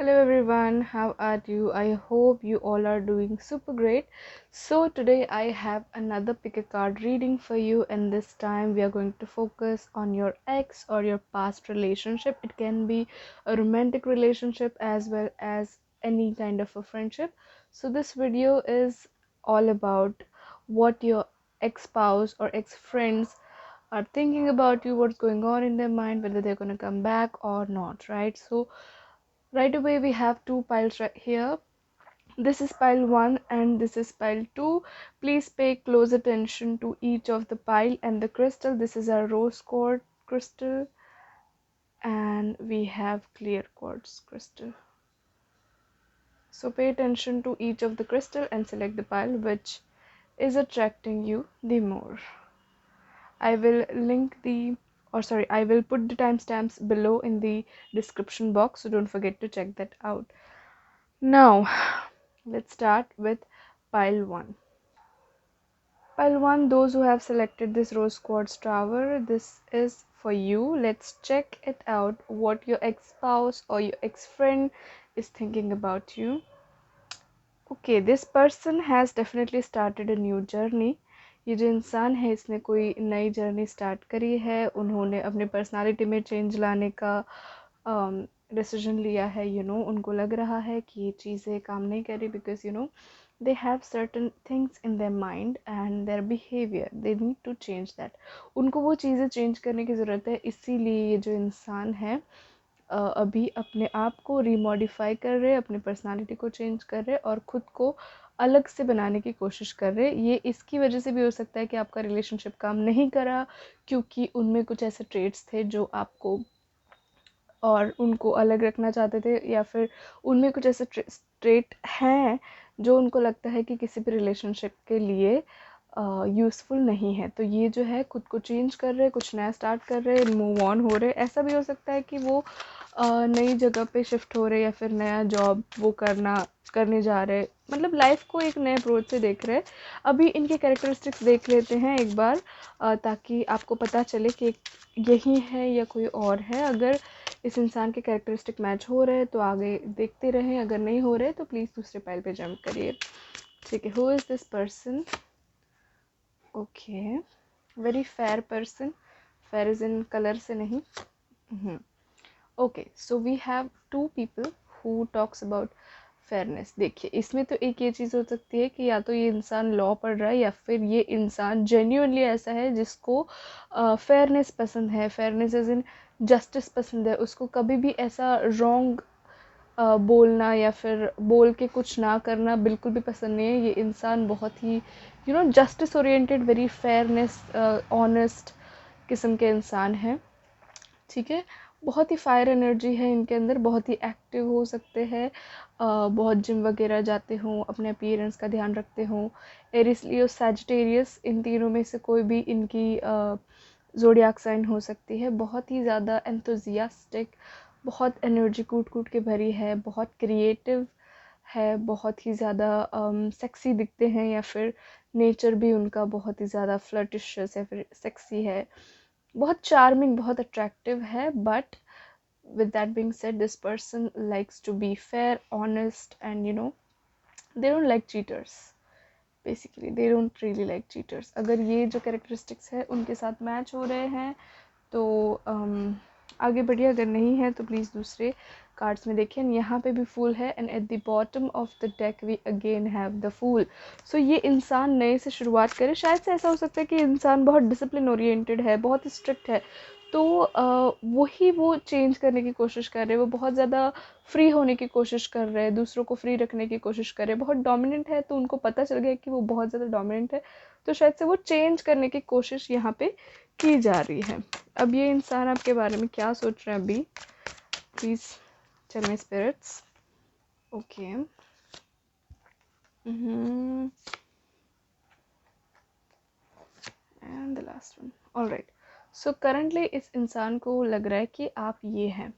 Hello everyone, how are you? I hope you all are doing super great. So today I have another pick a card reading for you, and this time we are going to focus on your ex or your past relationship. It can be a romantic relationship as well as any kind of a friendship. So this video is all about what your ex-spouse or ex-friends are thinking about you, what's going on in their mind, whether they're going to come back or not, right? So right away we have two piles right here. This is pile 1 and this is pile 2. Please pay close attention to each of the pile and the crystal. This is our rose quartz crystal and we have clear quartz crystal. So pay attention to each of the crystal and select the pile which is attracting you the more. I will I will put the timestamps below in the description box, so don't forget to check that out. Now let's start with pile 1. Pile 1, those who have selected this rose quartz tower, this is for you. Let's check it out what your ex-spouse or your ex-friend is thinking about you. Okay, this person has definitely started a new journey. ये जो इंसान है इसने कोई नई journey start करी है. उन्होंने अपनी पर्सनालिटी में चेंज लाने का डिसीजन लिया है. उनको लग रहा है कि ये चीज़ें काम नहीं कर रही because they have certain things in their mind and their behavior, they need to change that. उनको वो चीज़ें चेंज करने की ज़रूरत है. इसीलिए ये जो इंसान है अभी अपने आप को रीमॉडिफाई कर रहे, अपनी पर्सनालिटी को चेंज कर रहे और ख़ुद को अलग से बनाने की कोशिश कर रहे. ये इसकी वजह से भी हो सकता है कि आपका रिलेशनशिप काम नहीं करा क्योंकि उनमें कुछ ऐसे ट्रेट्स थे जो आपको और उनको अलग रखना चाहते थे, या फिर उनमें कुछ ऐसे ट्रेट हैं जो उनको लगता है कि किसी भी रिलेशनशिप के लिए यूज़फुल नहीं है. तो ये जो है खुद को चेंज कर रहे, कुछ नया स्टार्ट कर रहे, मूव ऑन हो रहे. ऐसा भी हो सकता है कि वो नई जगह पे शिफ्ट हो रहे या फिर नया जॉब वो करने जा रहे, मतलब लाइफ को एक नए अप्रोच से देख रहे. अभी इनके कैरेक्टरिस्टिक्स देख लेते हैं एक बार ताकि आपको पता चले कि यही है या कोई और है. अगर इस इंसान के कैरेक्टरिस्टिक मैच हो रहे हैं तो आगे देखते रहें, अगर नहीं हो रहे तो प्लीज़ दूसरे पाइल पे जंप करिए. ठीक है, who is this person? Okay, very fair person. Fair is in colour से नहीं. Okay, so we have two people who talks about fairness. देखिए, इसमें तो एक ये चीज़ हो सकती है कि या तो ये इंसान लॉ पढ़ रहा है या फिर ये इंसान जेन्युइनली ऐसा है जिसको फेयरनेस पसंद है. फेयरनेस इज इन जस्टिस पसंद है. उसको कभी भी ऐसा रॉन्ग बोलना या फिर बोल के कुछ ना करना बिल्कुल भी पसंद नहीं है. ये इंसान बहुत ही justice oriented, very fairness honest किस्म के इंसान है. ठीक है, बहुत ही फायर एनर्जी है इनके अंदर, बहुत ही एक्टिव हो सकते हैं, बहुत जिम वगैरह जाते हों, अपने अपीयरेंस का ध्यान रखते हों. एरिस, लियो, सैजिटेरियस, इन तीनों में से कोई भी इनकी ज़ोडियाक साइन हो सकती है. बहुत ही ज़्यादा एंथुजियास्टिक, बहुत एनर्जी कूट कूट के भरी है, बहुत क्रिएटिव है, बहुत ही ज़्यादा सेक्सी दिखते हैं, या फिर नेचर भी उनका बहुत ही ज़्यादा फ्लर्टिशियस या फिर सेक्सी है, बहुत चार्मिंग, बहुत अट्रैक्टिव है. But with that being said, this person likes to be fair, honest, and they don't like cheaters. Basically they don't really like cheaters. अगर ये जो characteristics है उनके साथ मैच हो रहे हैं तो आगे बढ़िए, अगर नहीं है तो प्लीज़ दूसरे कार्ड्स में देखें. यहाँ पे भी फूल है and at the bottom of the deck we again have the fool. So ये इंसान नए से शुरुआत करे. शायद से ऐसा हो सकता है कि इंसान बहुत डिसिप्लिन ओरिएंटेड है, बहुत स्ट्रिक्ट है, तो वही वो चेंज करने की कोशिश कर रहे हैं. वो बहुत ज़्यादा फ्री होने की कोशिश कर रहे हैं, दूसरों को फ्री रखने की कोशिश कर रहे हैं. बहुत डोमिनेंट है तो उनको पता चल गया कि वो बहुत ज़्यादा डोमिनेंट है, तो शायद से वो चेंज करने की कोशिश यहाँ पे की जा रही है. अब ये इंसान आपके बारे में क्या सोच रहे हैं अभी, please tell me spirits. Okay, and the last one. Alright, so currently इस इंसान को लग रहा है कि आप ये हैं.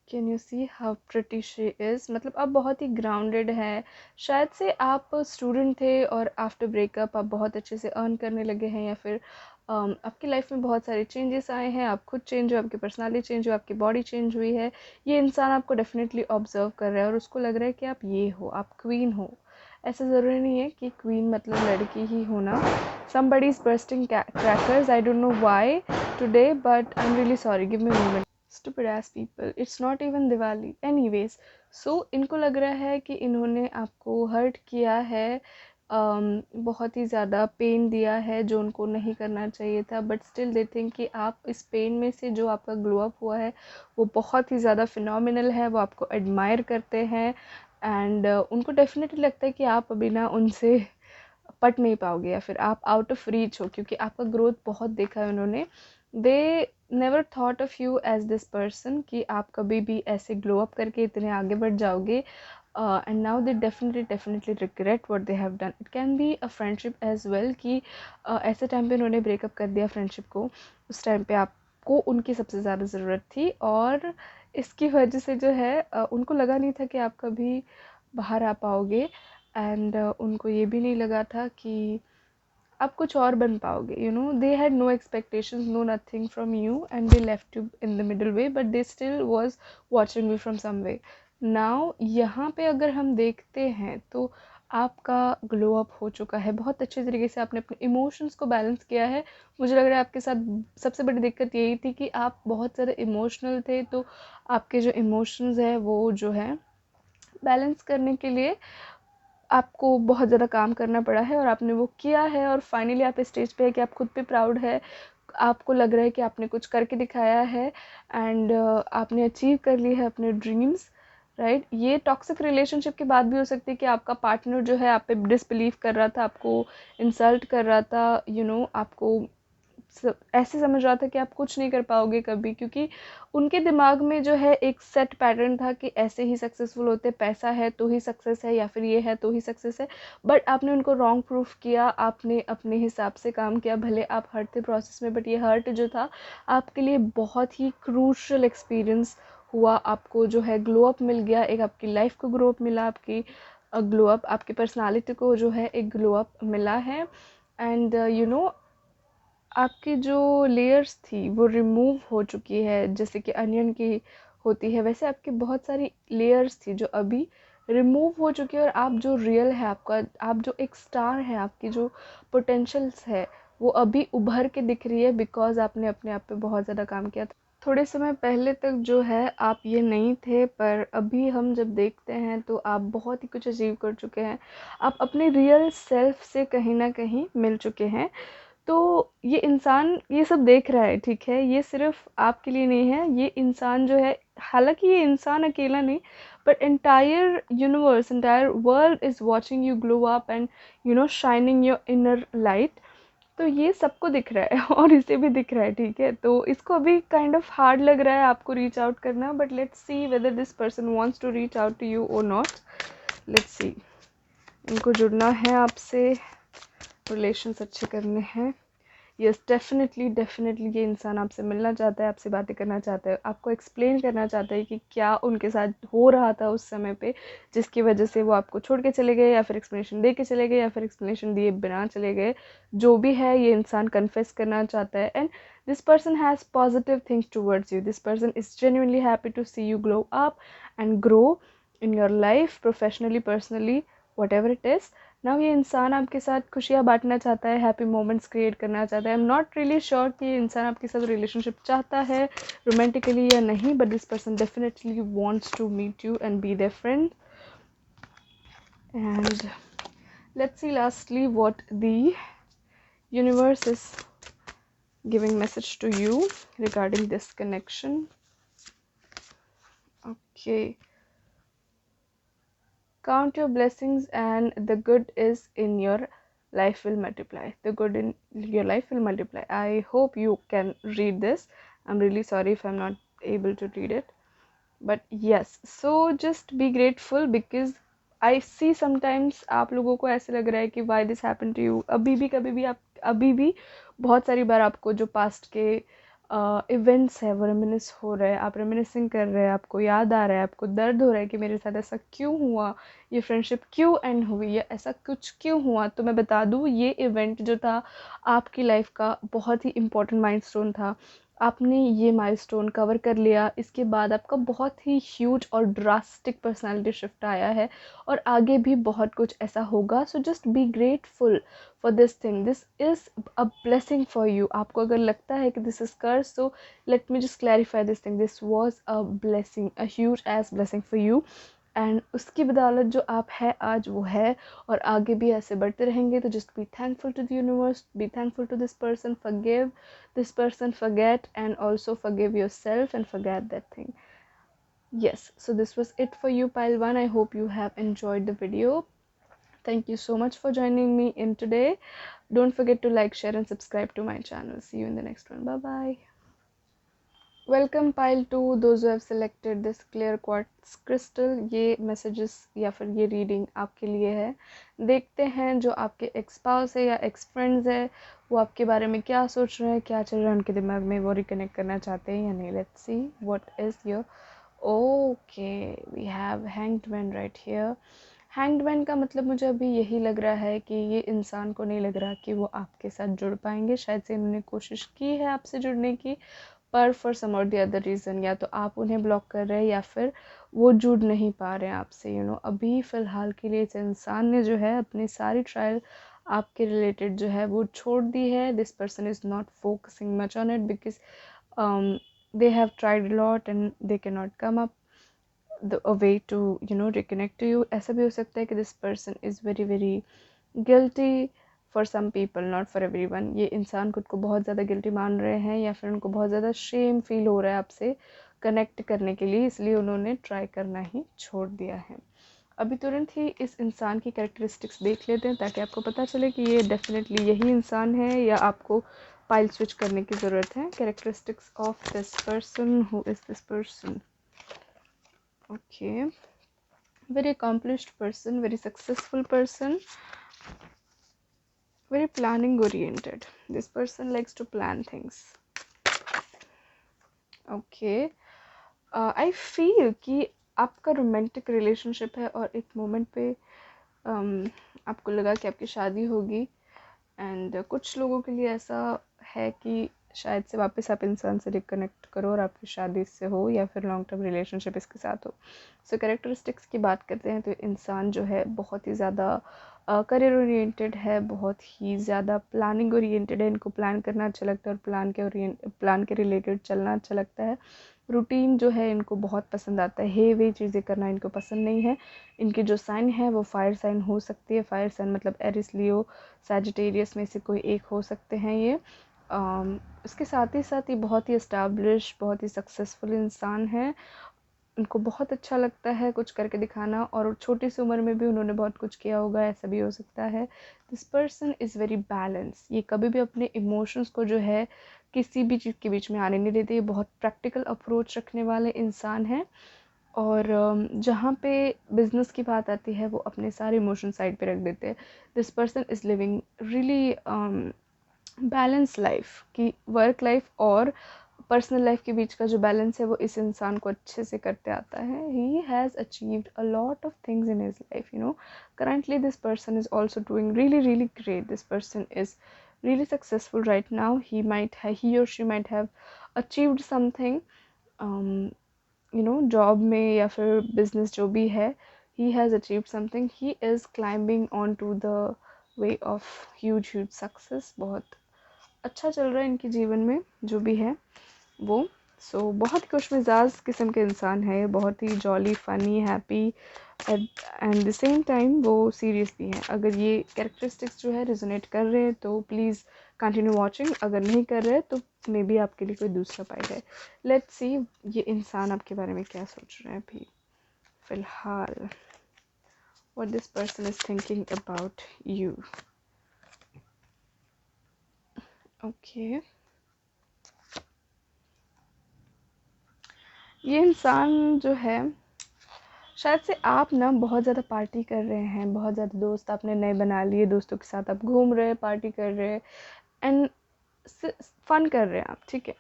Can you see how pretty she is? मतलब आप बहुत ही ग्राउंडेड है. शायद से आप स्टूडेंट थे और आफ्टर ब्रेकअप आप बहुत अच्छे से अर्न करने लगे हैं, या फिर आपकी लाइफ में बहुत सारे चेंजेस आए हैं, आप खुद चेंज हो, आपकी पर्सनालिटी चेंज हो, आपकी बॉडी चेंज हुई है। ये इंसान आपको डेफिनेटली ऑब्जर्व कर रहा है और उसको लग रहा है कि आप ये हो, आप क्वीन हो। ऐसा ज़रूरी नहीं है कि क्वीन मतलब लड़की ही होना। somebody is bursting crackers, I don't know why today, but I'm really sorry, give me a moment. Stupid ass people, it's not even Diwali anyways. So इनको लग रहा है कि इन्होंने आपको हर्ट किया है, बहुत ही ज़्यादा पेन दिया है जो उनको नहीं करना चाहिए था, बट स्टिल दे थिंक कि आप इस पेन में से जो आपका ग्लो अप हुआ है वो बहुत ही ज़्यादा फिनोमिनल है, वो आपको एडमायर करते हैं। एंड उनको डेफिनेटली लगता है कि आप अभी ना उनसे पट नहीं पाओगे या फिर आप आउट ऑफ रीच हो, क्योंकि आपका ग्रोथ बहुत देखा है उन्होंने। They never thought of you as this person कि आप कभी भी ऐसे ग्लो अप करके इतने आगे बढ़ जाओगे। And now they definitely regret what they have done. It can be a friendship as well कि ऐसे टाइम पे उन्होंने ब्रेकअप कर दिया फ्रेंडशिप को, उस टाइम पे आपको उनकी सबसे ज़्यादा ज़रूरत थी, और इसकी वजह से जो है उनको लगा नहीं था कि आप कभी बाहर आ पाओगे। एंड उनको ये भी नहीं लगा था कि आप कुछ और बन पाओगे। You know, they had no expectations, no nothing from you, and they left you in the middle way, but they still was watching you from some way. Now यहाँ पे अगर हम देखते हैं तो आपका ग्लो अप हो चुका है, बहुत अच्छे तरीके से आपने अपने इमोशंस को बैलेंस किया है। मुझे लग रहा है आपके साथ सबसे बड़ी दिक्कत यही थी कि आप बहुत ज़्यादा इमोशनल थे, तो आपके जो इमोशंस है वो जो है बैलेंस करने के लिए आपको बहुत ज़्यादा काम करना पड़ा है, और आपने वो किया है, और फाइनली आप इस स्टेज पे है कि आप खुद पे प्राउड है। आपको लग रहा है कि आपने कुछ करके दिखाया है, एंड आपने अचीव कर ली है अपने ड्रीम्स, राइट। ये टॉक्सिक रिलेशनशिप की बात भी हो सकती है कि आपका पार्टनर जो है आप पे डिसबिलीव कर रहा था, आपको इंसल्ट कर रहा था, यू नो, आपको ऐसे समझ रहा था कि आप कुछ नहीं कर पाओगे कभी, क्योंकि उनके दिमाग में जो है एक सेट पैटर्न था कि ऐसे ही सक्सेसफुल होते, पैसा है तो ही सक्सेस है या फिर ये है तो ही सक्सेस है। बट आपने उनको रॉन्ग प्रूफ किया, आपने अपने हिसाब से काम किया, भले आप हर्ट थे प्रोसेस में, बट ये हर्ट जो था आपके लिए बहुत ही क्रूशल एक्सपीरियंस हुआ। आपको जो है ग्लो अप मिल गया, एक आपकी लाइफ को ग्रो अप मिला, आपकी ग्लो अप, आपकी पर्सनालिटी को जो है एक ग्लो अप मिला है। एंड यू नो, आपकी जो लेयर्स थी वो रिमूव हो चुकी है, जैसे कि अनियन की होती है, वैसे आपकी बहुत सारी लेयर्स थी जो अभी रिमूव हो चुकी है, और आप जो रियल है आपका, आप जो एक स्टार है, आपकी जो पोटेंशल्स है वो अभी उभर के दिख रही है, बिकॉज आपने अपने आप पे बहुत ज़्यादा काम किया था। थोड़े समय पहले तक जो है आप ये नहीं थे, पर अभी हम जब देखते हैं तो आप बहुत ही कुछ अचीव कर चुके हैं, आप अपने रियल सेल्फ से कहीं ना कहीं मिल चुके हैं। तो ये इंसान ये सब देख रहा है, ठीक है, ये सिर्फ आपके लिए नहीं है, ये इंसान जो है, हालांकि ये इंसान अकेला नहीं, but entire universe, entire world is watching you glow up and you know shining your inner light. तो ये सबको दिख रहा है और इसे भी दिख रहा है, ठीक है। तो इसको अभी काइंड ऑफ हार्ड लग रहा है आपको रीच आउट करना, but let's see whether this person wants to reach out to you और नॉट। लेट्स सी, इनको जुड़ना है आपसे, रिलेशंस अच्छे करने हैं। यस, डेफिनेटली ये इंसान आपसे मिलना चाहता है, आपसे बातें करना चाहता है, आपको एक्सप्लेन करना चाहता है कि क्या उनके साथ हो रहा था उस समय पे जिसकी वजह से वो आपको छोड़ के चले गए, या फिर एक्सप्लेनेशन दे के चले गए, या फिर एक्सप्लेनेशन दिए बिना चले गए। जो भी है, ये इंसान कन्फेस करना चाहता है, and this person has positive things towards you. This person is genuinely happy to see you glow up and grow in your life, professionally, personally, whatever it is. Now ये इंसान आपके साथ खुशियाँ बांटना चाहता है, हैप्पी मोमेंट्स क्रिएट करना चाहता है। I am not really sure कि ये इंसान आपके साथ रिलेशनशिप चाहता है रोमांटिकली या नहीं, but this person definitely wants to meet you and be their friend. And let's see lastly what the universe is giving message to you regarding this connection. Okay, count your blessings and the good is in your life will multiply. The good in your life will multiply. I hope you can read this. I'm really sorry if I'm not able to read it, but yes, so just be grateful because I see sometimes आप लोगों को ऐसे लग रहा है कि why this happened to you। अभी भी कभी भी आप, अभी भी बहुत सारी बार आपको जो पास्ट के इवेंट्स है वो रेमिनिस हो रहे हैं, आप रेमिनिसिंग कर रहे हैं, आपको याद आ रहा है, आपको दर्द हो रहा है कि मेरे साथ ऐसा क्यों हुआ, ये फ्रेंडशिप क्यों एंड हुई, या ऐसा कुछ क्यों हुआ। तो मैं बता दूँ, ये इवेंट जो था आपकी लाइफ का बहुत ही इम्पोर्टेंट माइलस्टोन था। आपने ये माइलस्टोन कवर कर लिया, इसके बाद आपका बहुत ही ह्यूज और ड्रास्टिक पर्सनालिटी शिफ्ट आया है, और आगे भी बहुत कुछ ऐसा होगा। So just be grateful for this thing, this is a blessing for you. आपको अगर लगता है कि this is curse, so let me just clarify this thing, this was a blessing, a huge age blessing for you. And उसकी बदौलत जो आप है आज वो है, और आगे भी ऐसे बढ़ते रहेंगे। तो just be thankful to the universe, be thankful to this person, forgive this person, forget, and also forgive yourself and forget that thing. Yes, so this was it for you, pile 1. I hope you have enjoyed the video. Thank you so much for joining me in today. Don't forget to like, share, and subscribe to my channel. See you in the next one. Bye bye. Welcome pile two, those have selected this clear quartz crystal. ये messages या फिर ये reading आपके लिए है। देखते हैं जो आपके एक्स स्पाउस है या एक्स फ्रेंड्स है वो आपके बारे में क्या सोच रहे हैं, क्या चल रहा है उनके दिमाग में, वो रिकनेक्ट करना चाहते हैं या नहीं। Let's see what is your, okay we have hanged man right here. Hanged man का मतलब मुझे अभी यही लग रहा है कि ये इंसान को नहीं लग रहा कि वो आपके साथ जुड़ पाएंगे। शायद से इन्होंने कोशिश की है आपसे जुड़ने की, पर फॉर सम और द अदर रीज़न, या तो आप उन्हें ब्लॉक कर रहे हैं या फिर वो जुड़ नहीं पा रहे हैं आपसे। अभी फ़िलहाल के लिए इस इंसान ने जो है अपनी सारी ट्रायल आपके रिलेटेड जो है वो छोड़ दी है। This person is not focusing much on it because they have tried lot and they can not come up a way to reconnect to you. ऐसा भी हो सकता है कि this person is very very guilty for some people, not for everyone. ये इंसान खुद को बहुत ज़्यादा guilty मान रहे हैं या फिर उनको बहुत ज़्यादा shame feel हो रहा है आपसे कनेक्ट करने के लिए, इसलिए उन्होंने ट्राई करना ही छोड़ दिया है। अभी तुरंत ही इस इंसान की कैरेक्टरिस्टिक्स देख लेते हैं ताकि आपको पता चले कि ये डेफिनेटली यही इंसान है या आपको पाइल स्विच करने की ज़रूरत है। Characteristics of this person, who is this person? Okay, very accomplished person, very successful person, very planning oriented. This person likes to plan things. Okay, I feel कि आपका रोमांटिक रिलेशनशिप है और एक moment पे आपको लगा कि आपकी शादी होगी, एंड कुछ लोगों के लिए ऐसा है कि शायद से वापस आप इंसान से रिकनेक्ट करो और आपकी शादी इससे हो या फिर लॉन्ग टर्म रिलेशनशिप इसके साथ हो। सो कैरेक्टरिस्टिक्स की बात करते हैं तो इंसान जो है बहुत ही ज़्यादा करियर ओरिएंटेड है, बहुत ही ज़्यादा प्लानिंग ओरिएंटेड है। इनको प्लान करना अच्छा लगता है और प्लान के रिलेटेड चलना अच्छा लगता है। रूटीन जो है इनको बहुत पसंद आता है, हे वे चीज़ें करना इनको पसंद नहीं है। इनकी जो साइन है वो फायर साइन हो सकती है। फायर साइन मतलब एरिस, लियो, सैजिटेरियस में से कोई एक हो सकते हैं ये। इसके साथ ही बहुत ही इस्टेब्लिश, बहुत ही सक्सेसफुल इंसान है। उनको बहुत अच्छा लगता है कुछ करके दिखाना, और छोटी सी उम्र में भी उन्होंने बहुत कुछ किया होगा, ऐसा भी हो सकता है। This person is very balance. ये कभी भी अपने इमोशंस को जो है किसी भी चीज़ के बीच में आने नहीं देते। ये बहुत प्रैक्टिकल अप्रोच रखने वाले इंसान हैं, और जहाँ पे बिजनेस की बात आती है वो अपने सारे इमोशन साइड पे रख देते हैं। This person is living really balance life, की वर्क लाइफ और पर्सनल लाइफ के बीच का जो बैलेंस है वो इस इंसान को अच्छे से करते आता है। He has achieved a lot of things in his life, currently this person is also doing really really great. This person is really successful right now. He or she might have achieved something, job में या फिर business जो भी है। he has achieved something. He is climbing on to the way of huge success. बहुत अच्छा चल रहा है इनके जीवन में जो भी है वो। बहुत खुश मिजाज किस्म के इंसान है, बहुत ही jolly, funny, happy, and the same time वो सीरियस भी हैं। अगर ये कैरेक्टरिस्टिक्स जो है रिजोनेट कर रहे हैं तो प्लीज़ कंटिन्यू वॉचिंग, अगर नहीं कर रहे तो मे बी आपके लिए कोई दूसरा पाइल है। लेट्स सी ये इंसान आपके बारे में क्या सोच रहे हैं अभी फ़िलहाल। what this person is thinking about you. Okay, ये इंसान जो है शायद से आप ना बहुत ज़्यादा पार्टी कर रहे हैं, बहुत ज़्यादा दोस्त आपने नए बना लिए, दोस्तों के साथ आप घूम रहे हैं, पार्टी कर रहे हैं, एंड फन कर रहे हैं आप, ठीक है।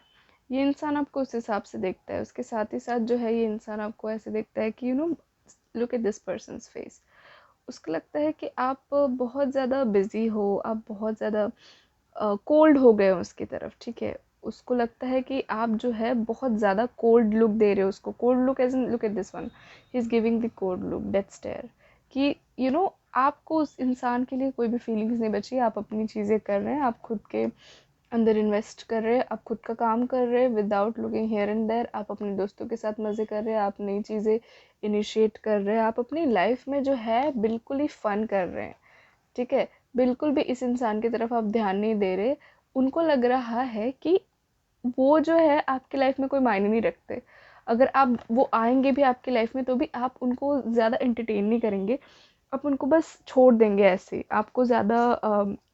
ये इंसान आपको उस हिसाब से देखता है। उसके साथ ही साथ जो है ये इंसान आपको ऐसे देखता है कि look at this persons face. उसको लगता है कि आप बहुत ज़्यादा बिजी हो, आप बहुत ज़्यादा कोल्ड हो गए हो उसकी तरफ, ठीक है। उसको लगता है कि आप जो है बहुत ज़्यादा कोल्ड लुक दे रहे हो उसको। Cold look as in look at this one, he is giving the cold look, death stare, कि आपको उस इंसान के लिए कोई भी फीलिंग्स नहीं बची। आप अपनी चीज़ें कर रहे हैं, आप खुद के अंदर इन्वेस्ट कर रहे हैं, आप खुद का काम कर रहे हैं without looking here and there. आप अपने दोस्तों के साथ मज़े कर रहे हैं, आप नई चीज़ें इनिशिएट कर रहे हैं, आप अपनी लाइफ में जो है बिल्कुल ही फ़न कर रहे हैं, ठीक है। बिल्कुल भी इस इंसान की तरफ आप ध्यान नहीं दे रहे। उनको लग रहा है कि वो जो है आपकी लाइफ में कोई मायने नहीं रखते। अगर आप वो आएंगे भी आपकी लाइफ में तो भी आप उनको ज़्यादा एंटरटेन नहीं करेंगे, आप उनको बस छोड़ देंगे ऐसे ही। आपको ज़्यादा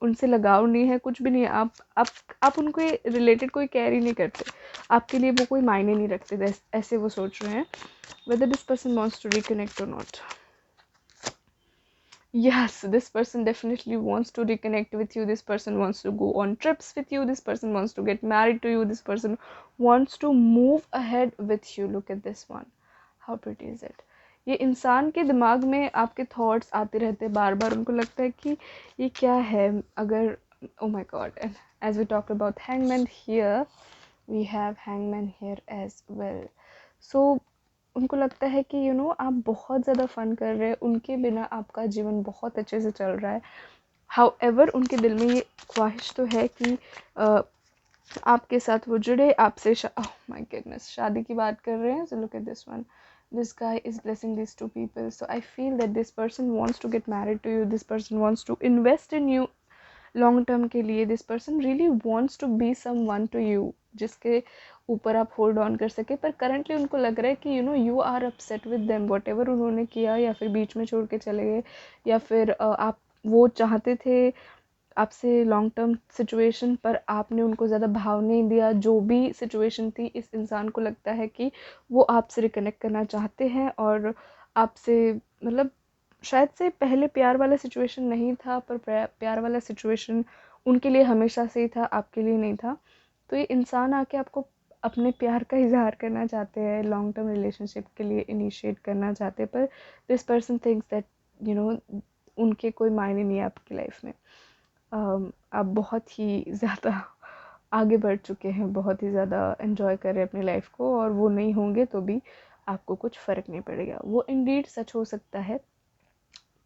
उनसे लगाव नहीं है, कुछ भी नहीं है। आप उनको रिलेटेड कोई केयर ही नहीं करते, आपके लिए वो कोई मायने नहीं रखते, ऐसे वो सोच रहे हैं। Whether this person wants to reconnect और not, yes, this person definitely wants to reconnect with you. This person wants to go on trips with you. This person wants to get married to you. This person wants to move ahead with you. Look at this one, how pretty is it? ये इंसान के दिमाग में आपके thoughts आते रहते हैं बार बार। उनको लगता है कि ये क्या है। अगर oh my god, and as we talked about hangman here, we have hangman here as well. So उनको लगता है कि आप बहुत ज़्यादा फ़न कर रहे हैं, उनके बिना आपका जीवन बहुत अच्छे से चल रहा है। हाउएवर उनके दिल में ये ख्वाहिश तो है कि आपके साथ वो जुड़े, आपसे ओह माय गुडनेस, शादी की बात कर रहे हैं। So look at this one, this guy is blessing these two people. So I feel that this person wants to get married to you, this person wants to invest in you long term के लिए। This person really wants to be someone to you, जिसके ऊपर आप hold on कर सके। पर currently उनको लग रहा है कि you are upset with them, whatever उन्होंने किया, या फिर बीच में छोड़ के चले गए, या फिर आप वो चाहते थे आपसे लॉन्ग टर्म सिचुएशन, पर आपने उनको ज़्यादा भाव नहीं दिया। जो भी सिचुएशन थी, इस इंसान को लगता है कि वो आपसे रिकनेक्ट करना चाहते हैं, और आपसे मतलब शायद से पहले प्यार वाला सिचुएशन नहीं था, पर प्यार वाला सिचुएशन उनके लिए हमेशा से ही था, आपके लिए नहीं था। तो ये इंसान आके आपको अपने प्यार का इजहार करना चाहते हैं, लॉन्ग टर्म रिलेशनशिप के लिए इनिशिएट करना चाहते हैं, पर this person thinks that you know उनके कोई मायने नहीं है आपकी लाइफ में। आप बहुत ही ज़्यादा आगे बढ़ चुके हैं, बहुत ही ज़्यादा एंजॉय कर रहे हैं अपनी लाइफ को, और वो नहीं होंगे तो भी आपको कुछ फ़र्क नहीं पड़ेगा। वो इंडीड सच हो सकता है,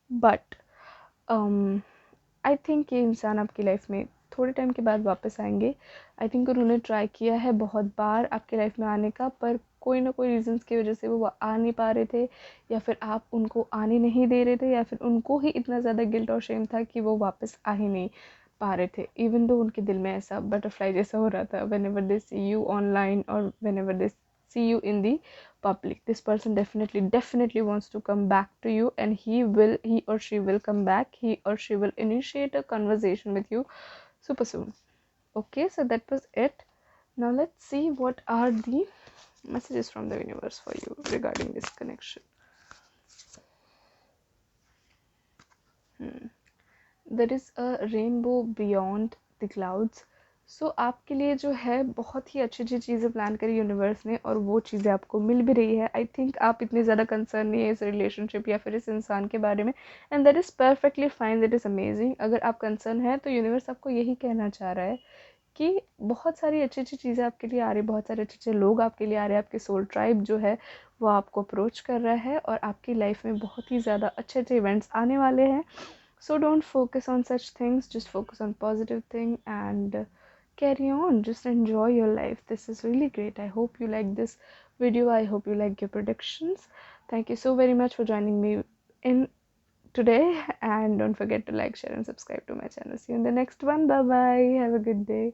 बट आई थिंक ये इंसान आपकी लाइफ में थोड़े टाइम के बाद वापस आएंगे। आई थिंक उन्होंने ट्राई किया है बहुत बार आपकी लाइफ में आने का, पर कोई ना कोई रीजंस की वजह से वो आ नहीं पा रहे थे, या फिर आप उनको आने नहीं दे रहे थे, या फिर उनको ही इतना ज़्यादा गिल्ट और शेम था कि वो वापस आ ही नहीं पा रहे थे। इवन दो उनके दिल में ऐसा बटरफ्लाई जैसा हो रहा था whenever they see you online, और whenever they see you in the public. This person definitely wants to come back to you, and he or she will come back. He or she will initiate a conversation with you super soon. Okay, so that was it. Now let's see what are the messages from the universe for you regarding this connection. There is a rainbow beyond the clouds. सो आपके लिए जो है बहुत ही अच्छी अच्छी चीज़ें plan करी universe ने, और वो चीज़ें आपको मिल भी रही है। आई थिंक आप इतने ज़्यादा कंसर्न नहीं है इस रिलेशनशिप या फिर इस इंसान के बारे में, and that is perfectly fine, that is amazing. अगर आप कंसर्न है तो यूनिवर्स आपको यही कहना चाह रहा है कि बहुत सारी अच्छी अच्छी चीज़ें आपके लिए आ रही है, बहुत सारे अच्छे अच्छे लोग आपके लिए आ रहे हैं। आपके सोल ट्राइब जो है वो आपको अप्रोच कर रहा है, और आपकी लाइफ में बहुत ही ज़्यादा अच्छे अच्छे इवेंट्स आने वाले हैं। So don't focus on such things, just focus on positive thing, and carry on, just enjoy your life. This is really great. I hope you like this video. I hope you like your predictions. Thank you so very much for joining me in today, and don't forget to like, share and subscribe to my channel. See you in the next one. Bye bye, have a good day.